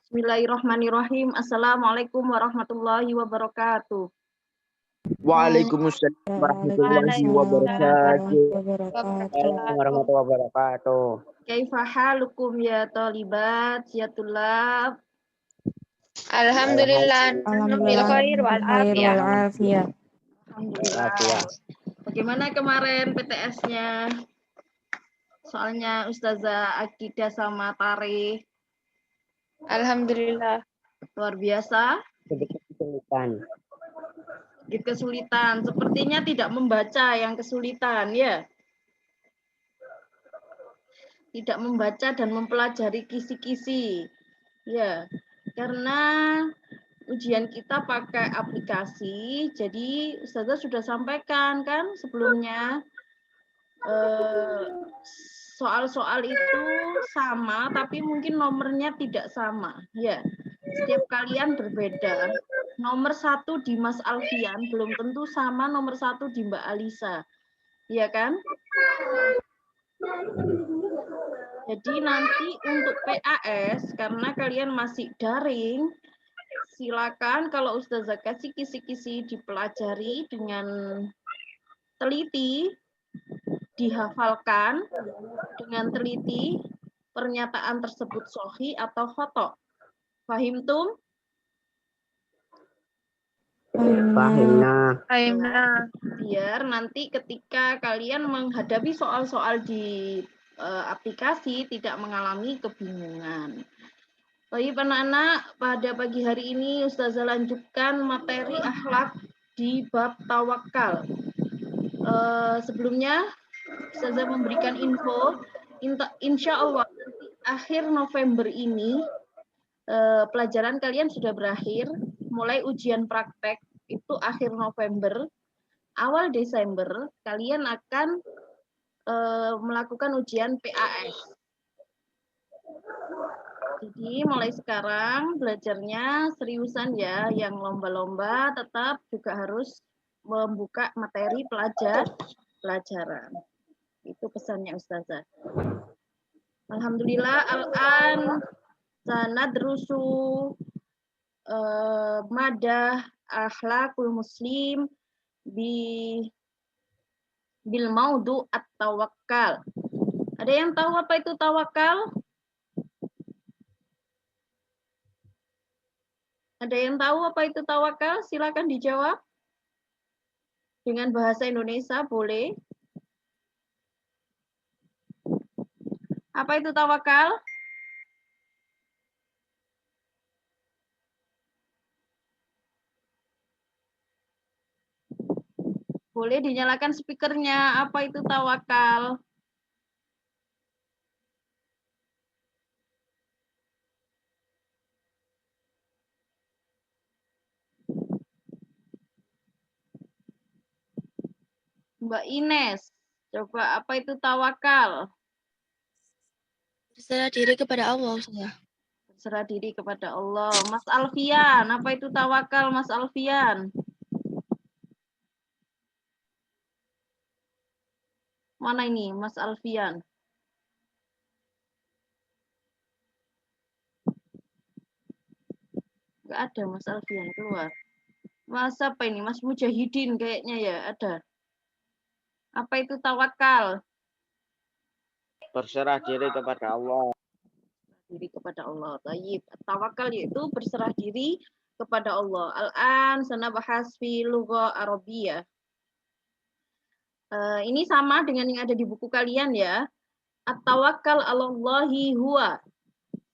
Bismillahirrahmanirrahim. Assalamualaikum warahmatullahi wabarakatuh. Waalaikumsalam warahmatullahi wabarakatuh. Waalaikumsalam warahmatullahi wabarakatuh. Kaifa halukum ya talibat ya tulab? Alhamdulillah, bil khair wal afiyah. Alhamdulillah. Bagaimana kemarin PTS-nya? Soalnya Ustazah Akidah sama Tarikh. Alhamdulillah. Luar biasa. Sedikit kesulitan. Kesulitan. Sepertinya tidak membaca yang kesulitan, ya. Tidak membaca dan mempelajari kisi-kisi. Ya, karena ujian kita pakai aplikasi, jadi Ustazah sudah sampaikan kan sebelumnya soal-soal itu sama, tapi mungkin nomornya tidak sama. Ya, setiap kalian berbeda. Nomor 1 di Mas Alfian belum tentu sama nomor 1 di Mbak Alisa. Iya kan? Jadi nanti untuk PAS, karena kalian masih daring, silakan kalau Ustazah kasih kisi-kisi dipelajari dengan teliti, dihafalkan dengan teliti, pernyataan tersebut sahih atau khoto. Fahimtum? Fahimna. Biar nanti ketika kalian menghadapi soal-soal di aplikasi tidak mengalami kebingungan. Baik anak-anak, pada pagi hari ini Ustazah lanjutkan materi akhlak di bab tawakal. Sebelumnya Ustazah memberikan info, insya Allah akhir November ini pelajaran kalian sudah berakhir, mulai ujian praktek itu akhir November, awal Desember kalian akan melakukan ujian PAS. Jadi mulai sekarang belajarnya seriusan ya, yang lomba-lomba tetap juga harus membuka materi pelajaran. Itu pesannya Ustazah. Alhamdulillah al-an sanadrusu madah akhlakul muslim bil maudu at-tawakkal. Ada yang tahu apa itu tawakal? Ada yang tahu apa itu tawakal? Silakan dijawab. Dengan bahasa Indonesia boleh. Apa itu tawakal? Boleh dinyalakan speakernya. Apa itu tawakal? Mbak Ines, coba apa itu tawakal? Berserah diri kepada Allah, Ustazah. Berserah diri kepada Allah. Mas Alfian, apa itu tawakal, Mas Alfian? Mana ini, Mas Alfian? Enggak ada Mas Alfian keluar. Mas apa ini? Mas Mujahidin kayaknya ya, ada. Apa itu tawakal? Berserah diri kepada Allah. Diri kepada Allah. Tayyib. Tawakal yaitu berserah diri kepada Allah. Al-an sanabahas fi lugha Arabiyah. Ini sama dengan yang ada di buku kalian ya. At-tawakkal 'alallahi huwa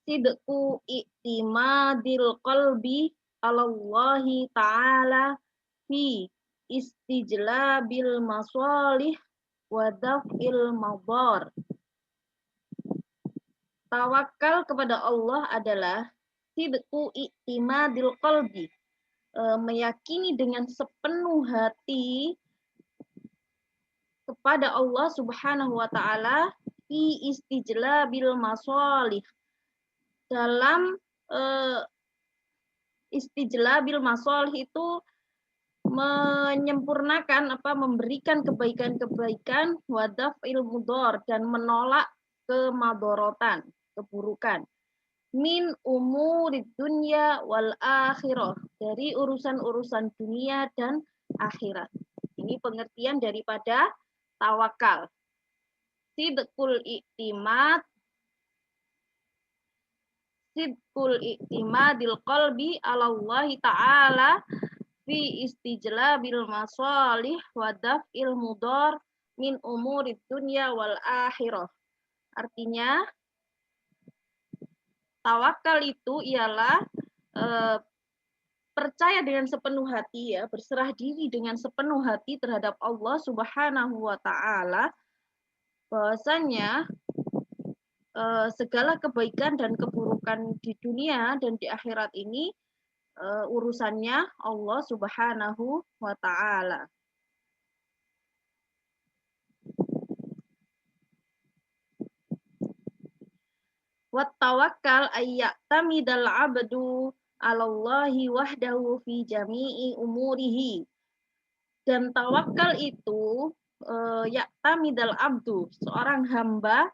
sidqu i'timadil qalbi 'alallahi ta'ala fi istijlabil masalih wa daf'il madar. Tawakal kepada Allah adalah sidqu i'timadil qalbi, meyakini dengan sepenuh hati kepada Allah Subhanahu wa taala fi istijlabil masalih, dalam istijlabil masalih itu menyempurnakan memberikan kebaikan-kebaikan, wadaf'il mudhar, dan menolak kemadorotan, keburukan. min umurid dunya wal akhirah, dari urusan-urusan dunia dan akhirat. Ini pengertian daripada tawakal. Sidqul i'timad, sidqul i'timadil qalbi ala Allah ta'ala fi istijlabil masalih wa daf'il mudar min umurid dunya wal akhirah. Artinya tawakal itu ialah percaya dengan sepenuh hati, ya, berserah diri dengan sepenuh hati terhadap Allah Subhanahu wa taala, bahwasanya segala kebaikan dan keburukan di dunia dan di akhirat ini urusannya Allah Subhanahu wa taala. Wa tawakkal ayya'tamidal 'abdu 'alallahi wahdahu fi jami'i umurihi. Dan tawakal itu ya'tamidal 'abdu, seorang hamba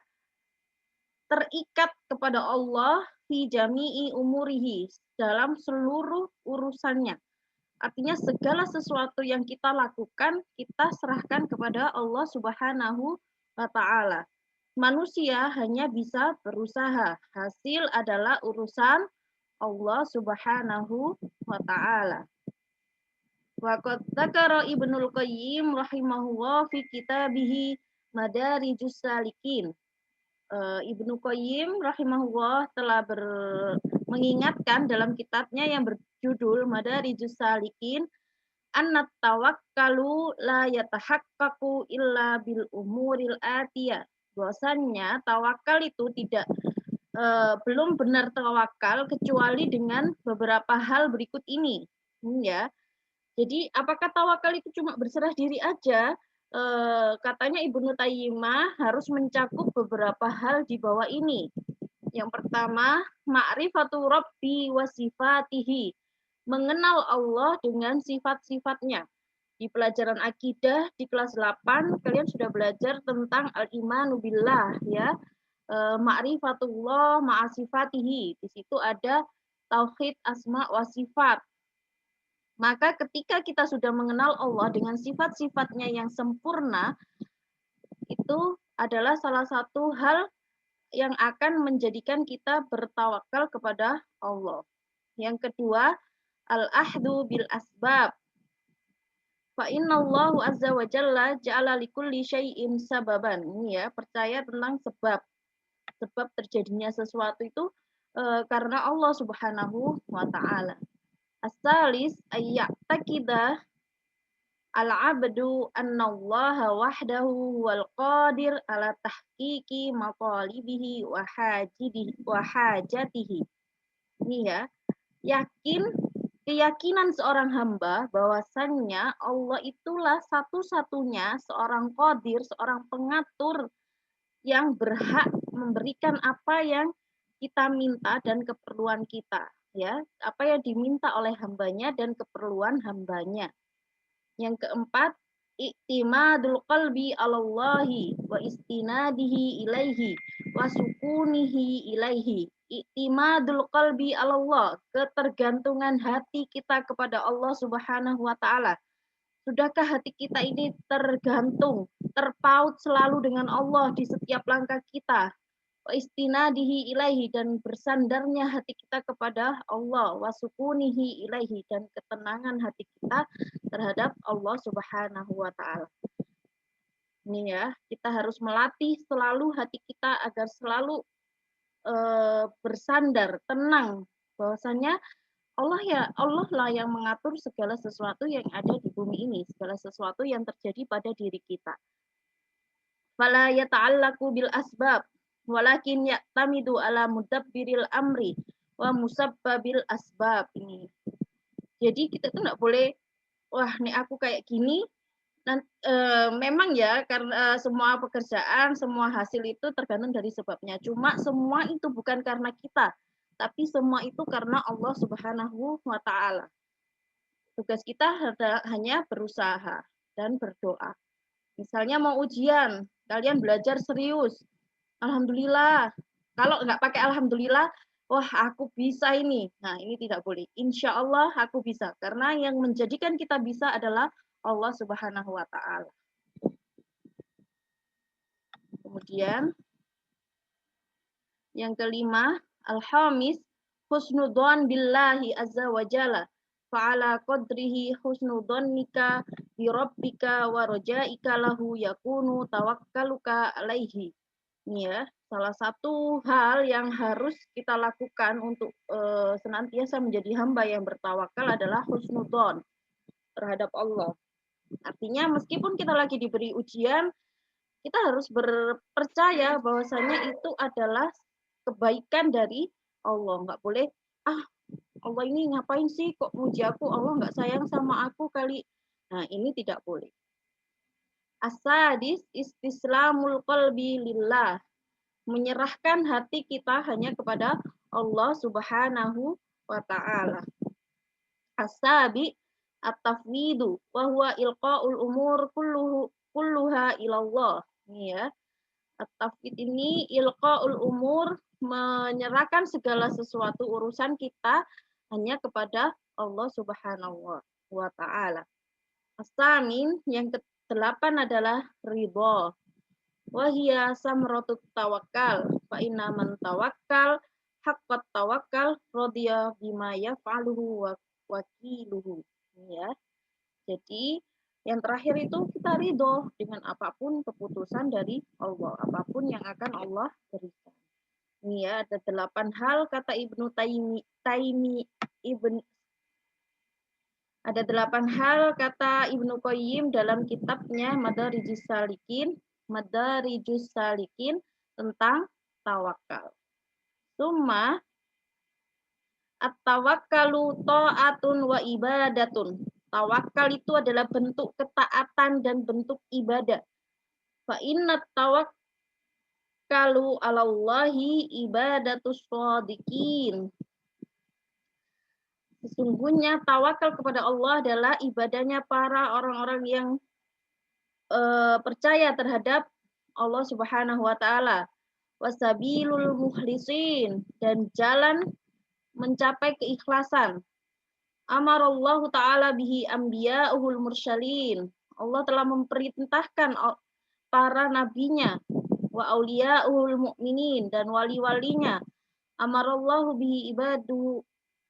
terikat kepada Allah fi jami'i umurihi, dalam seluruh urusannya. Artinya segala sesuatu yang kita lakukan, kita serahkan kepada Allah Subhanahu wa taala. Manusia hanya bisa berusaha, hasil adalah urusan Allah Subhanahu wa taala. Wa qad dzakara Ibnul Qayyim rahimahullah fi kitabihi Madarijus Salikin. Ibnu Qayyim rahimahullah telah mengingatkan dalam kitabnya yang berjudul Madarijus Salikin, annat tawakkalu la yatahaqqaqu illa bil umuril atiyah. Bahwasannya tawakal itu belum benar tawakal kecuali dengan beberapa hal berikut ini, ya. Jadi apakah tawakal itu cuma berserah diri aja? Katanya Ibnu Taimiyah harus mencakup beberapa hal di bawah ini. Yang pertama, ma'rifatu rabbi wa sifatihi, mengenal Allah dengan sifat-sifatnya. Di pelajaran akidah di kelas 8 kalian sudah belajar tentang al-imanu billah, ya. Ma'rifatullah ma'asifatihi. Di situ ada tauhid asma wa sifat. Maka ketika kita sudah mengenal Allah dengan sifat-sifatnya yang sempurna, itu adalah salah satu hal yang akan menjadikan kita bertawakal kepada Allah. Yang kedua, al-ahdu bil asbab. Fa innallahu azza wa jalla ja'ala likulli syai'in sababan. Ini ya, percaya tentang sebab. Sebab terjadinya sesuatu itu karena Allah Subhanahu wa taala. As-salis ayya'taqida al-'abdu annallaha wahdahu wal qadir ala tahqiqi matalibihi wa hajatihi. Ini ya, keyakinan seorang hamba bahwasannya Allah itulah satu-satunya seorang qadir, seorang pengatur yang berhak memberikan apa yang kita minta dan keperluan kita, ya, apa yang diminta oleh hambanya dan keperluan hambanya. Yang keempat, i'timadul qalbi 'alallahi wa istinadihi ilaihi wa sukunihi ilaihi. I'timadul qalbi 'alallah, ketergantungan hati kita kepada Allah Subhanahu wa taala. Sudahkah hati kita ini tergantung, terpaut selalu dengan Allah di setiap langkah kita? Wa istinadihi ilaihi, dan bersandarnya hati kita kepada Allah, wa sukunihi ilaihi, dan ketenangan hati kita terhadap Allah Subhanahu wa taala. Ini ya, kita harus melatih selalu hati kita agar selalu bersandar, tenang, bahwasanya Allah lah yang mengatur segala sesuatu yang ada di bumi ini, segala sesuatu yang terjadi pada diri kita. Fala yata'allaqu bil asbab walakin ya'tamidu ala mudabbiril amri wa musabbabil asbab. Ini. Jadi kita tuh nggak boleh, wah nih aku kayak gini. Memang ya, karena semua pekerjaan, semua hasil itu tergantung dari sebabnya. Cuma semua itu bukan karena kita, tapi semua itu karena Allah Subhanahu wa taala. Tugas kita hanya berusaha dan berdoa. Misalnya mau ujian, kalian belajar serius. Alhamdulillah. Kalau nggak pakai alhamdulillah, wah aku bisa ini. Nah ini tidak boleh. Insya Allah aku bisa. Karena yang menjadikan kita bisa adalah Allah Subhanahu wa Ta'ala. Kemudian yang kelima, al-hamis husnudzon billahi azza wa jalla. Fa'ala qadrihi husnudzonnika bi rabbika wa rajaika lahu yakunu tawakkaluka alaihi. Ini ya, salah satu hal yang harus kita lakukan untuk senantiasa menjadi hamba yang bertawakal adalah husnudzon terhadap Allah. Artinya meskipun kita lagi diberi ujian, kita harus berpercaya bahwasanya itu adalah kebaikan dari Allah. Nggak boleh, Allah ini ngapain sih kok muji aku, Allah nggak sayang sama aku kali. Nah ini tidak boleh. Asadis istislamul qalbi lillah. Menyerahkan hati kita hanya kepada Allah Subhanahu wa Ta'ala. Asabi at-tafwidu wa huwa ilqaul umur kulluha ilallah. Ini ya. At-tafwid ini ilqaul umur, menyerahkan segala sesuatu urusan kita hanya kepada Allah Subhanahu wa Ta'ala. As-samin yang ke-8 adalah ridho. Wahia samratut tawakal, fa inna man tawakkal haqqat tawakkal radiya bima yaf'aluhu wa wakiluhu. Ya. Jadi yang terakhir itu kita ridho dengan apapun keputusan dari Allah, apapun yang akan Allah berikan. Ini ya, ada 8 hal kata Ibnu ada 8 hal kata Ibnu Qayyim dalam kitabnya Madarijus Salikin tentang tawakal. Summa at-tawakkalu ta'atun wa ibadatun. Tawakal itu adalah bentuk ketaatan dan bentuk ibadah. Fa inna tawakkalu 'alallahi ibadatus shadiqin. Sesungguhnya tawakal kepada Allah adalah ibadahnya para orang-orang yang percaya terhadap Allah Subhanahu wa Ta'ala. Wasabilul mukhlisin, dan jalan mencapai keikhlasan. Amarallahu ta'ala bihi anbiya'uhul mursyalin. Allah telah memerintahkan para nabinya, wa auliya'uhul mu'minin, dan wali-walinya. Amarallahu bihi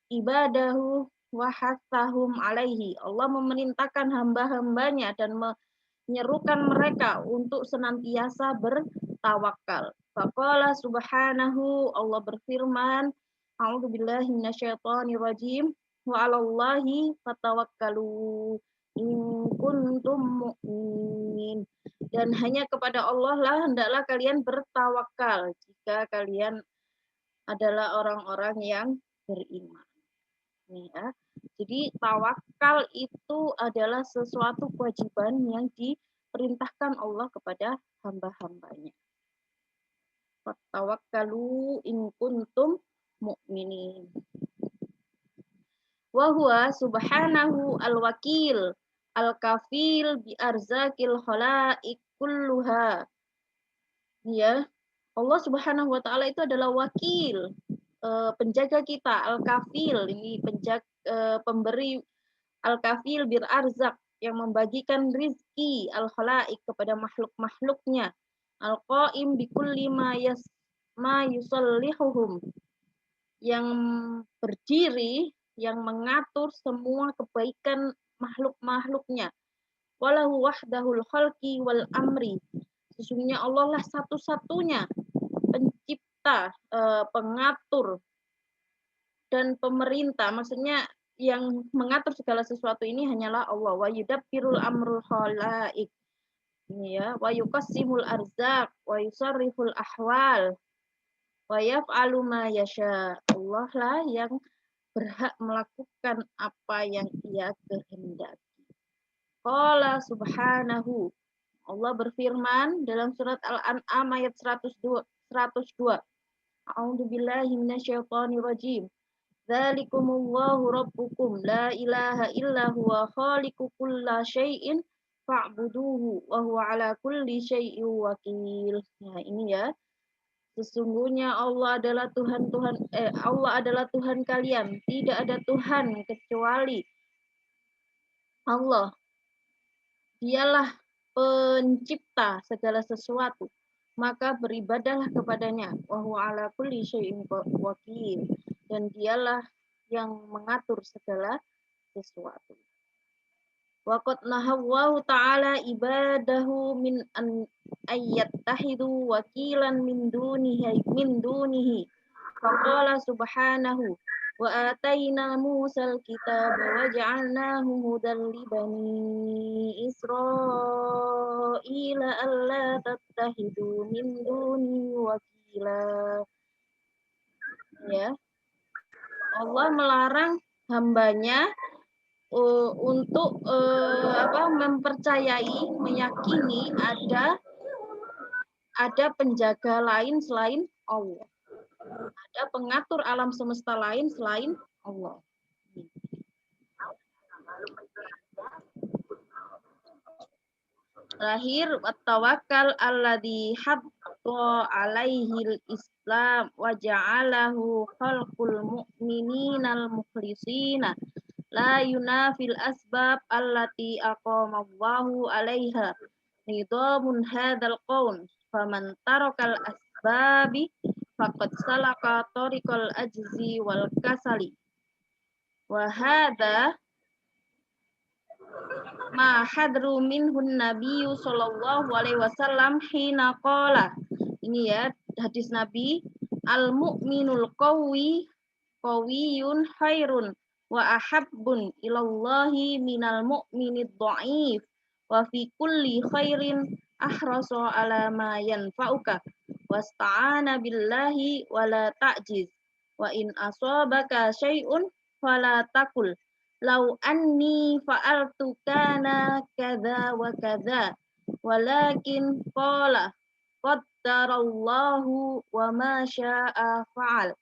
ibadahu wa hassahum alaihi. Allah memerintahkan hamba-hambanya dan menyerukan mereka untuk senantiasa bertawakal. Faqala subhanahu, Allah berfirman, a'udzubillahi minasyaitonirrajim, wa 'alallahi fatawakkalu in kuntum mu'minin. Dan hanya kepada Allah lah hendaklah kalian bertawakal jika kalian adalah orang-orang yang beriman. Ya. Jadi tawakal itu adalah sesuatu kewajiban yang diperintahkan Allah kepada hamba-hambanya. Tawakkalu in kuntum mu'minin. Wa huwa subhanahu al-wakil al-kafil bi arzakil khalaiq kulluha. Ya, Allah Subhanahu wa Ta'ala itu adalah wakil, penjaga kita, al-kafil, ini pemberi, al-kafil bir arzak, yang membagikan rizki al-khalaik kepada makhluk-makhluknya, al-qaim bikulli ma yusallihuhum, yang berdiri, yang mengatur semua kebaikan makhluk-makhluknya, walahu wahdahul khalqi wal amri, sesungguhnya Allah lah satu-satunya pencipta, pengatur, dan pemerintah. Maksudnya yang mengatur segala sesuatu ini hanyalah Allah. Wa yudabbirul amrul khalaik. Ini ya, wa yuqassimul arzaq, wa yusarriful ahwal, wa yaf'alu ma yasha. Allah lah yang berhak melakukan apa yang Ia kehendaki. Qala subhanahu, Allah berfirman dalam surat Al-An'am ayat 102. A'udzubillahi minasyaitonirrajim. Dzalikumullahu rabbukum la ilaha illa huwa khaliqu kulla syai'in fa'buduhu wa huwa ala kulli syai'in wakil. Nah, ini ya. Sesungguhnya Allah adalah Tuhan kalian. Tidak ada Tuhan kecuali Allah. Dialah pencipta segala sesuatu. Maka beribadahlah kepadanya. Wa huwa ala kulli syai'in wakil. Dan dialah yang mengatur segala sesuatu. Wa qad nahawwahu ta'ala ibadahu min an ayyattahidu wakilan min dunihi. Faqala subhanahu wa atayna Musal kitaba wa ja'alnahu hudan li bani Israila alla tattahidu min duni wakila. Ya. Allah melarang hambanya untuk mempercayai, meyakini ada penjaga lain selain Allah. Ada pengatur alam semesta lain selain Allah. Terakhir, tawakkal alladzi hatta alaihil Islam wa ja'alahu khalqul mu'mininal mukhlisina la yunafil asbab allati aqamallahu alaiha nidamun hadzal qaul faman tarakal asbabi faqad salaka tariqal ajzi wal kasali wa hadza ma hadru minhun nabiyyu sallallahu alaihi wasallam hina qala. Ini ya hadis Nabi, al mu'minul qawiyun khairun wa ahabbun ilallahi minal mu'minid dha'if wa fi kulli khairin ahrasa ala ma yanfa'uka wasta'ana billahi wa la ta'jiz wa in asabaka syai'un fala taqul law anni fa'altu kana kadza wa kadza walakin qala qaddarallahu wa ma syaa fa'al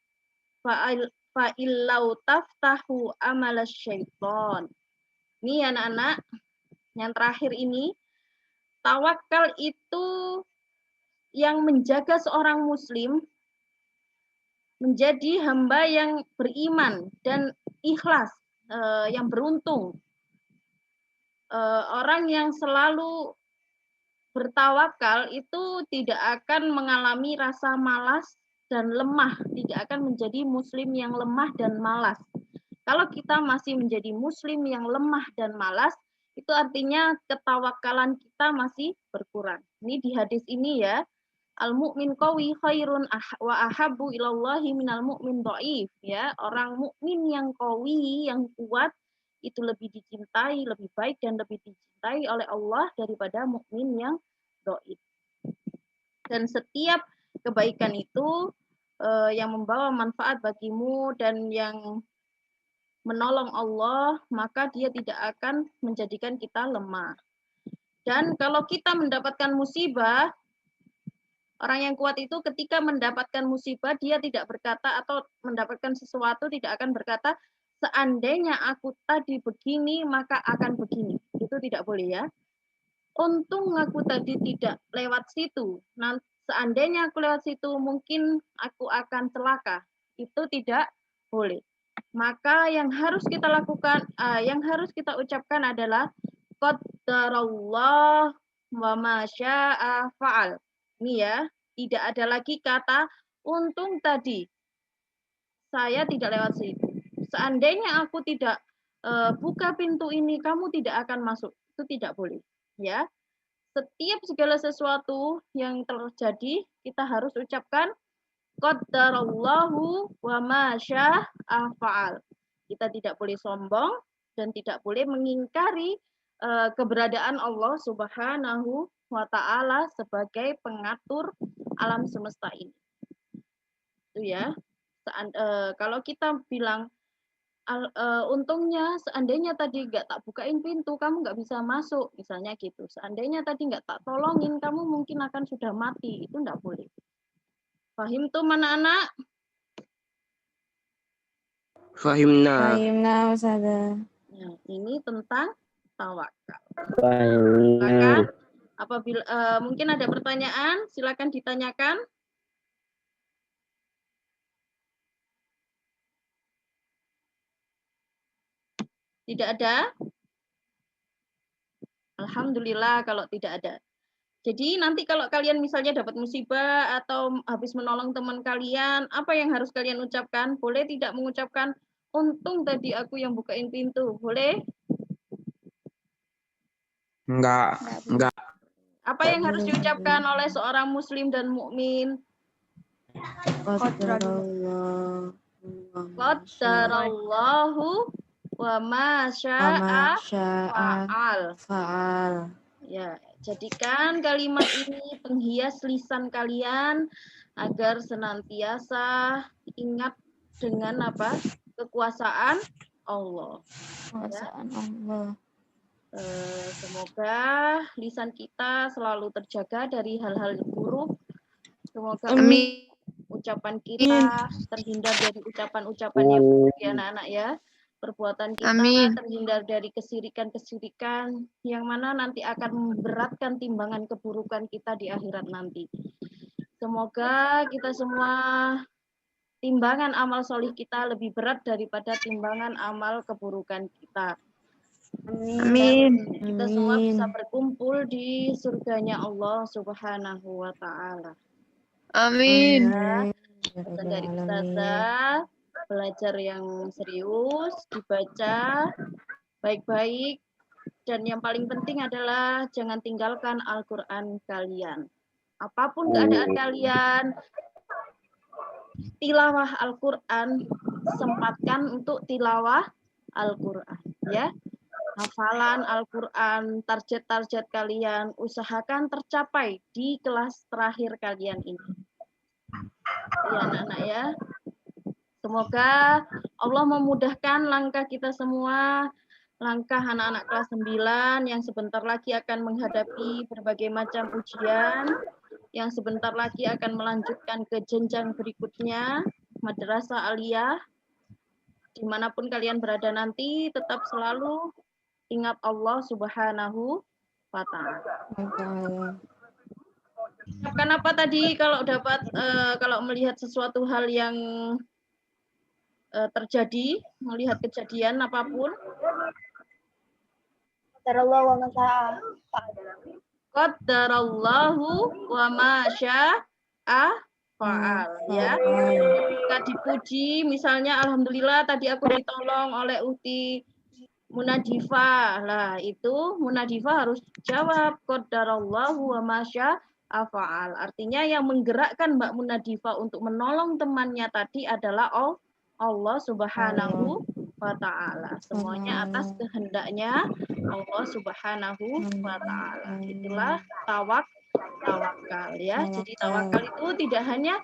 fa'illau taftahu amal syaitan. Ini anak-anak, yang terakhir ini, tawakal itu yang menjaga seorang muslim menjadi hamba yang beriman dan ikhlas, yang beruntung. Orang yang selalu bertawakal itu tidak akan mengalami rasa malas dan lemah, tidak akan menjadi muslim yang lemah dan malas. Kalau kita masih menjadi muslim yang lemah dan malas, itu artinya ketawakalan kita masih berkurang. Ini di hadis ini ya, al-mu'min qawi khairun wa ahabbu ilallahi minal mu'min dhaif, ya. Orang mukmin yang qawi, yang kuat itu lebih dicintai, lebih baik dan lebih dicintai oleh Allah daripada mukmin yang dhaif. Dan setiap kebaikan itu yang membawa manfaat bagimu dan yang menolong Allah, maka dia tidak akan menjadikan kita lemah. Dan kalau kita mendapatkan musibah, orang yang kuat itu ketika mendapatkan musibah, dia tidak berkata atau mendapatkan sesuatu tidak akan berkata, seandainya aku tadi begini, maka akan begini. Itu tidak boleh ya. Untung aku tadi tidak lewat situ. Nah, seandainya aku lewat situ, mungkin aku akan celaka. Itu tidak boleh. Maka yang harus kita lakukan, yang harus kita ucapkan adalah qaddarallah wa ma syaa fa'al. Ini ya, tidak ada lagi kata untung tadi saya tidak lewat situ. Seandainya aku tidak buka pintu ini, kamu tidak akan masuk. Itu tidak boleh, ya. Setiap segala sesuatu yang terjadi, kita harus ucapkan qaddarallahu wa ma syaa fa'al. Kita tidak boleh sombong dan tidak boleh mengingkari keberadaan Allah Subhanahu wa ta'ala sebagai pengatur alam semesta ini. Itu ya. Kalau kita bilang untungnya seandainya tadi nggak tak bukain pintu, kamu nggak bisa masuk, misalnya gitu. Seandainya tadi nggak tak tolongin, kamu mungkin akan sudah mati. Itu nggak boleh. Fahim tuh mana anak? Fahimna. Fahimna Ustazah. Nah, ini tentang tawakal. Fahimna. Silakan, apabila mungkin ada pertanyaan, silakan ditanyakan. Tidak ada? Alhamdulillah kalau tidak ada. Jadi nanti kalau kalian misalnya dapat musibah atau habis menolong teman kalian, apa yang harus kalian ucapkan? Boleh tidak mengucapkan, untung tadi aku yang bukain pintu. Boleh? Enggak. Apa yang harus diucapkan oleh seorang muslim dan mukmin? Qadarallahu wa ma syaa fa'al. Ya, jadikan kalimat ini penghias lisan kalian agar senantiasa ingat dengan apa? Kekuasaan Allah. Kekuasaan Allah. Semoga lisan kita selalu terjaga dari hal-hal buruk. Semoga ucapan kita terhindar dari ucapan-ucapan yang buruk ya anak-anak ya. Perbuatan kita terhindar dari kesirikan-kesirikan yang mana nanti akan memberatkan timbangan keburukan kita di akhirat nanti. Semoga kita semua timbangan amal solih kita lebih berat daripada timbangan amal keburukan kita. Amin. Dan kita semua bisa berkumpul di surganya Allah Subhanahu wa Ta'ala. Amin. Dari ustazah, belajar yang serius, dibaca baik-baik, dan yang paling penting adalah jangan tinggalkan Al-Quran kalian. Apapun keadaan kalian, tilawah Al-Quran, sempatkan untuk tilawah Al-Quran. Ya, hafalan Al-Quran, target-target kalian, usahakan tercapai di kelas terakhir kalian ini. Ya anak-anak ya. Semoga Allah memudahkan langkah kita semua, langkah anak-anak kelas 9 yang sebentar lagi akan menghadapi berbagai macam ujian, yang sebentar lagi akan melanjutkan ke jenjang berikutnya, madrasah aliyah. Dimanapun kalian berada nanti, tetap selalu ingat Allah Subhanahu wa Ta'ala. Ucapkan apa tadi kalau kalau melihat sesuatu hal yang terjadi, melihat kejadian apapun? Qadarallahu wa ma syaa fa'al ya. Jika dipuji misalnya alhamdulillah tadi aku ditolong oleh Uti Munadifah. Lah itu Munadifah harus jawab qadarallahu wa ma syaa fa'al. Artinya yang menggerakkan Mbak Munadifah untuk menolong temannya tadi adalah Allah Subhanahu wa Ta'ala. Semuanya atas kehendaknya Allah Subhanahu wa Ta'ala. Itulah tawakal ya. Jadi tawakal itu tidak hanya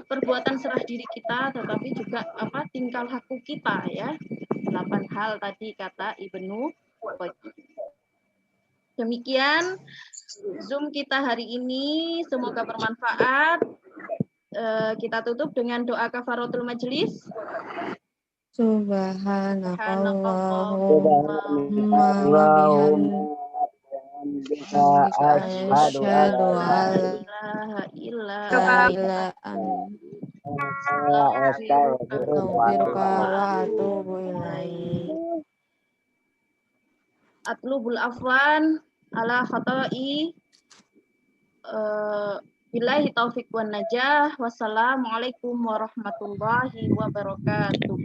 perbuatan serah diri kita, tetapi juga tingkah laku kita ya. 8 hal tadi kata Ibnu Qayyim. Demikian Zoom kita hari ini, semoga bermanfaat. Kita tutup dengan doa kafaratul majelis. Subhanakallahumma wa bihamdika asyhadu an la ilaha illa anta astaghfiruka wa atubu ilaik. Atlubul afwan ala khata'i. Billahi taufiq wan najah. Wassalamualaikum warahmatullahi wabarakatuh.